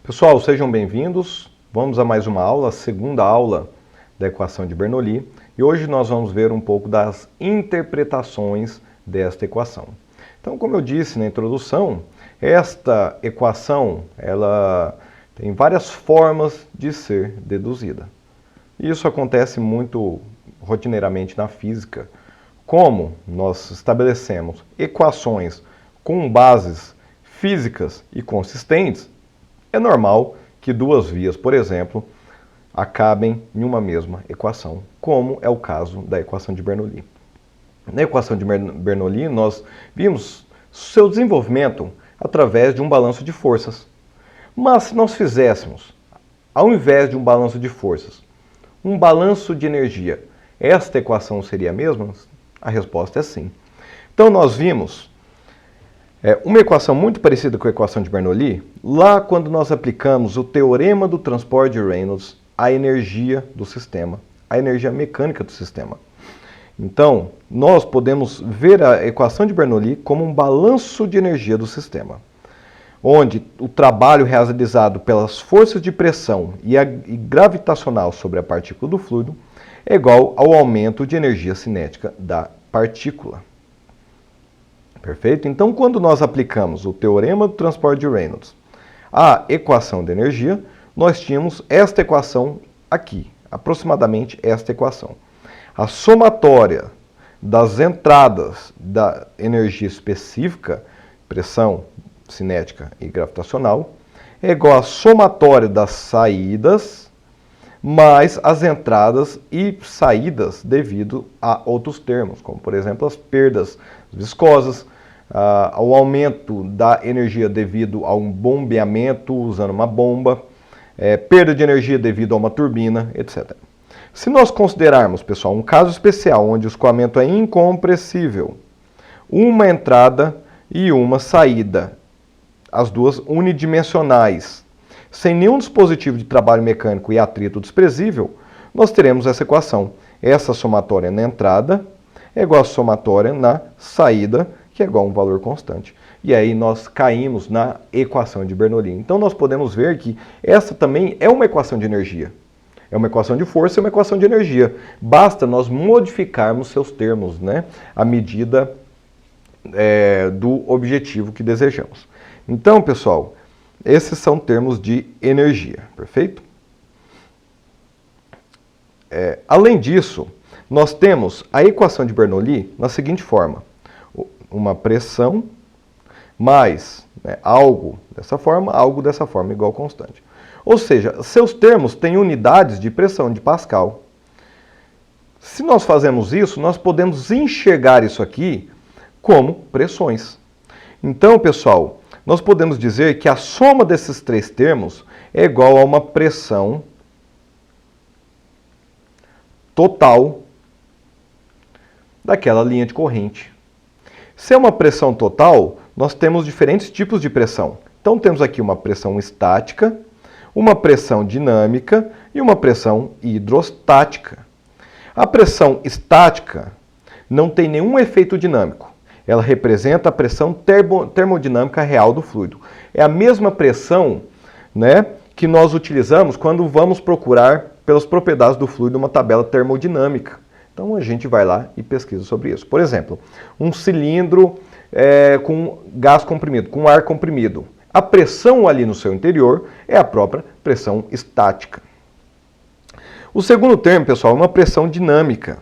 Pessoal, sejam bem-vindos. Vamos a mais uma aula, a segunda aula da equação de Bernoulli. E hoje nós vamos ver um pouco das interpretações desta equação. Então, como eu disse na introdução, esta equação ela tem várias formas de ser deduzida. Isso acontece muito rotineiramente na física. Como nós estabelecemos equações com bases físicas e consistentes, é normal que duas vias, por exemplo, acabem em uma mesma equação, como é o caso da equação de Bernoulli. Na equação de Bernoulli, nós vimos seu desenvolvimento através de um balanço de forças. Mas se nós fizéssemos, ao invés de um balanço de forças, um balanço de energia, esta equação seria a mesma? A resposta é sim. Então nós vimos uma equação muito parecida com a equação de Bernoulli, lá quando nós aplicamos o teorema do transporte de Reynolds à energia do sistema, à energia mecânica do sistema. Então, nós podemos ver a equação de Bernoulli como um balanço de energia do sistema, onde o trabalho realizado pelas forças de pressão e gravitacional sobre a partícula do fluido é igual ao aumento de energia cinética da partícula. Perfeito? Então, quando nós aplicamos o teorema do transporte de Reynolds à equação de energia, nós tínhamos esta equação aqui, aproximadamente esta equação. A somatória das entradas da energia específica, pressão, cinética e gravitacional, é igual à somatória das saídas mais as entradas e saídas devido a outros termos, como por exemplo as perdas viscosas, ao aumento da energia devido a um bombeamento usando uma bomba, perda de energia devido a uma turbina, etc. Se nós considerarmos, pessoal, um caso especial onde o escoamento é incompressível, uma entrada e uma saída, as duas unidimensionais, sem nenhum dispositivo de trabalho mecânico e atrito desprezível, nós teremos essa equação. Essa somatória na entrada é igual à somatória na saída, que é igual a um valor constante. E aí nós caímos na equação de Bernoulli. Então nós podemos ver que essa também é uma equação de energia. É uma equação de força e uma equação de energia. Basta nós modificarmos seus termos, né, à medida do objetivo que desejamos. Então, pessoal, esses são termos de energia, perfeito? Além disso, nós temos a equação de Bernoulli na seguinte forma. Uma pressão mais algo dessa forma igual constante. Ou seja, seus termos têm unidades de pressão de Pascal. Se nós fazemos isso, nós podemos enxergar isso aqui como pressões. Então, pessoal, nós podemos dizer que a soma desses três termos é igual a uma pressão total daquela linha de corrente. Se é uma pressão total, nós temos diferentes tipos de pressão. Então temos aqui uma pressão estática, uma pressão dinâmica e uma pressão hidrostática. A pressão estática não tem nenhum efeito dinâmico. Ela representa a pressão termodinâmica real do fluido. É a mesma pressão, né, que nós utilizamos quando vamos procurar pelas propriedades do fluido uma tabela termodinâmica. Então a gente vai lá e pesquisa sobre isso. Por exemplo, um cilindro com gás comprimido, com ar comprimido. A pressão ali no seu interior é a própria pressão estática. O segundo termo, pessoal, é uma pressão dinâmica.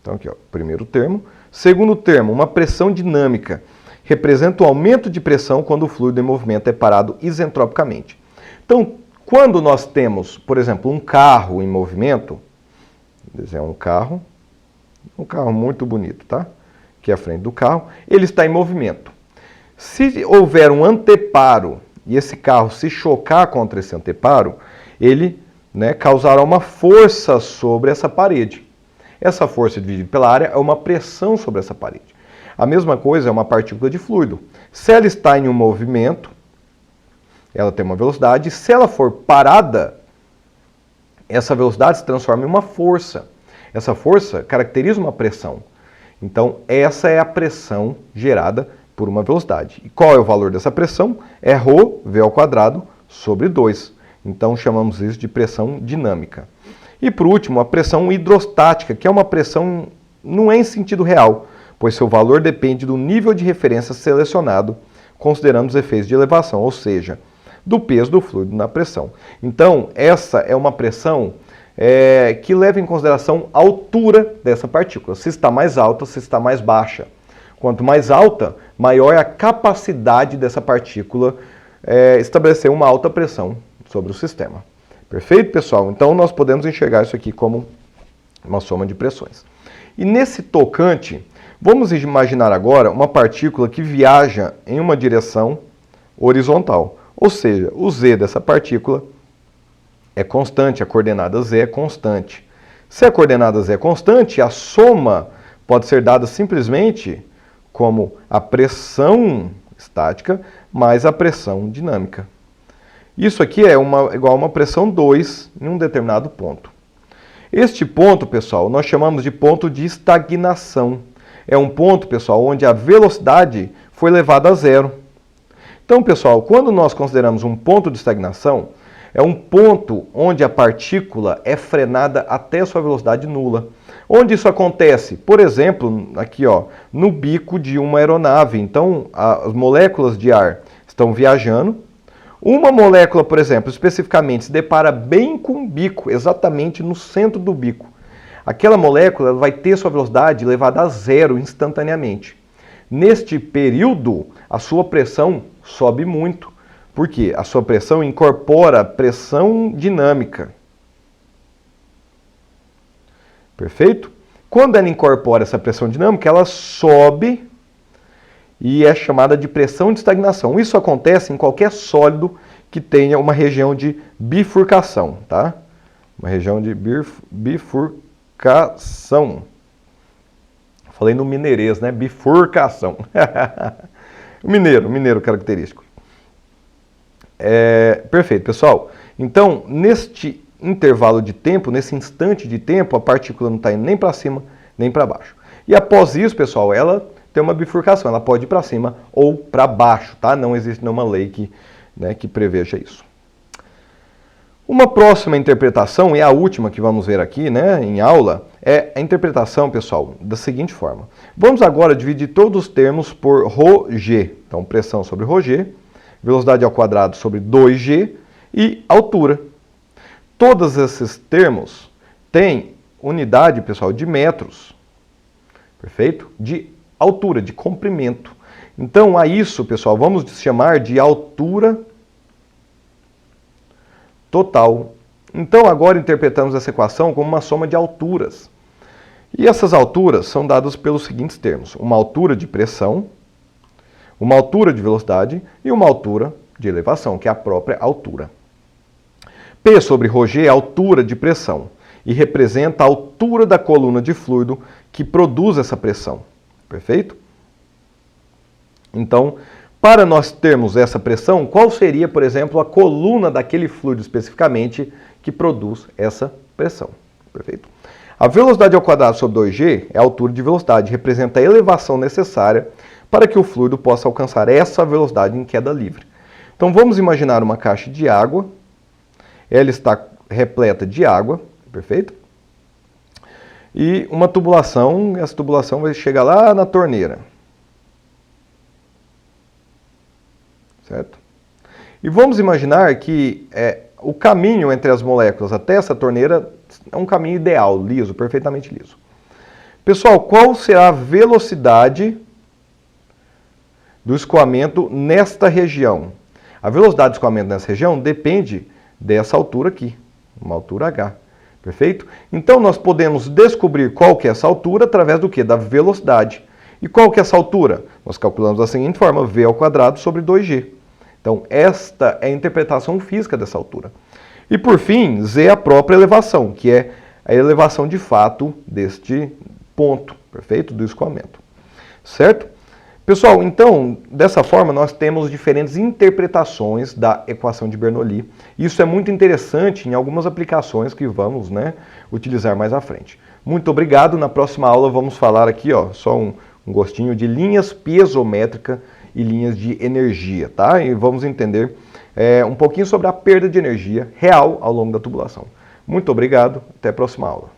Então aqui, ó, primeiro termo. Segundo termo, uma pressão dinâmica. Representa o aumento de pressão quando o fluido em movimento é parado isentropicamente. Então, quando nós temos, por exemplo, um carro em movimento, desenhar um carro muito bonito, tá? Aqui à frente do carro, ele está em movimento. Se houver um anteparo e esse carro se chocar contra esse anteparo, ele causará uma força sobre essa parede. Essa força dividida pela área é uma pressão sobre essa parede. A mesma coisa é uma partícula de fluido. Se ela está em um movimento, ela tem uma velocidade. Se ela for parada, essa velocidade se transforma em uma força. Essa força caracteriza uma pressão. Então, essa é a pressão gerada por uma velocidade. E qual é o valor dessa pressão? É ρ, V ao quadrado, sobre 2. Então chamamos isso de pressão dinâmica. E por último, a pressão hidrostática, que é uma pressão não é em sentido real, pois seu valor depende do nível de referência selecionado, considerando os efeitos de elevação, ou seja, do peso do fluido na pressão. Então, essa é uma pressão que leva em consideração a altura dessa partícula, se está mais alta, se está mais baixa. Quanto mais alta, maior é a capacidade dessa partícula estabelecer uma alta pressão sobre o sistema. Perfeito, pessoal? Então, nós podemos enxergar isso aqui como uma soma de pressões. E nesse tocante, vamos imaginar agora uma partícula que viaja em uma direção horizontal. Ou seja, o Z dessa partícula é constante, a coordenada Z é constante. Se a coordenada Z é constante, a soma pode ser dada simplesmente como a pressão estática mais a pressão dinâmica. Isso aqui é igual a uma pressão 2 em um determinado ponto. Este ponto, pessoal, nós chamamos de ponto de estagnação. É um ponto, pessoal, onde a velocidade foi levada a zero. Então, pessoal, quando nós consideramos um ponto de estagnação, é um ponto onde a partícula é frenada até sua velocidade nula. Onde isso acontece? Por exemplo, aqui ó, no bico de uma aeronave. Então, as moléculas de ar estão viajando. Uma molécula, por exemplo, especificamente, se depara bem com o bico, exatamente no centro do bico. Aquela molécula vai ter sua velocidade levada a zero instantaneamente. Neste período, a sua pressão sobe muito. Por quê? A sua pressão incorpora pressão dinâmica. Perfeito? Quando ela incorpora essa pressão dinâmica, ela sobe e é chamada de pressão de estagnação. Isso acontece em qualquer sólido que tenha uma região de bifurcação, tá? Uma região de bifurcação. Falei no mineirês, né? Bifurcação. Mineiro característico. Perfeito, pessoal. Então, neste intervalo de tempo, nesse instante de tempo, a partícula não está indo nem para cima, nem para baixo. E após isso, pessoal, ela tem uma bifurcação, ela pode ir para cima ou para baixo, tá? Não existe nenhuma lei que preveja isso. Uma próxima interpretação, e a última que vamos ver aqui, né, em aula, é a interpretação, pessoal, da seguinte forma. Vamos agora dividir todos os termos por ρg. Então, pressão sobre ρg, velocidade ao quadrado sobre 2g e altura. Todos esses termos têm unidade, pessoal, de metros. Perfeito? De altura, de comprimento. Então, a isso, pessoal, vamos chamar de altura total. Então, agora interpretamos essa equação como uma soma de alturas. E essas alturas são dadas pelos seguintes termos. Uma altura de pressão, uma altura de velocidade e uma altura de elevação, que é a própria altura. P sobre ρg é a altura de pressão e representa a altura da coluna de fluido que produz essa pressão. Perfeito? Então, para nós termos essa pressão, qual seria, por exemplo, a coluna daquele fluido especificamente que produz essa pressão? Perfeito? A velocidade ao quadrado sobre 2g é a altura de velocidade, representa a elevação necessária para que o fluido possa alcançar essa velocidade em queda livre. Então vamos imaginar uma caixa de água, ela está repleta de água, perfeito? E uma tubulação, essa tubulação vai chegar lá na torneira. Certo? E vamos imaginar que o caminho entre as moléculas até essa torneira é um caminho ideal, liso, perfeitamente liso. Pessoal, qual será a velocidade do escoamento nesta região? A velocidade do escoamento nessa região depende dessa altura aqui, uma altura h. Perfeito? Então nós podemos descobrir qual que é essa altura através do quê? Da velocidade. E qual que é essa altura? Nós calculamos da seguinte forma, v ao quadrado sobre 2g. Então, esta é a interpretação física dessa altura. E por fim, z é a própria elevação, que é a elevação de fato deste ponto, perfeito? Do escoamento. Certo? Pessoal, então, dessa forma, nós temos diferentes interpretações da equação de Bernoulli. Isso é muito interessante em algumas aplicações que vamos, utilizar mais à frente. Muito obrigado. Na próxima aula vamos falar aqui, só um gostinho de linhas piezométricas e linhas de energia, tá? E vamos entender um pouquinho sobre a perda de energia real ao longo da tubulação. Muito obrigado, até a próxima aula.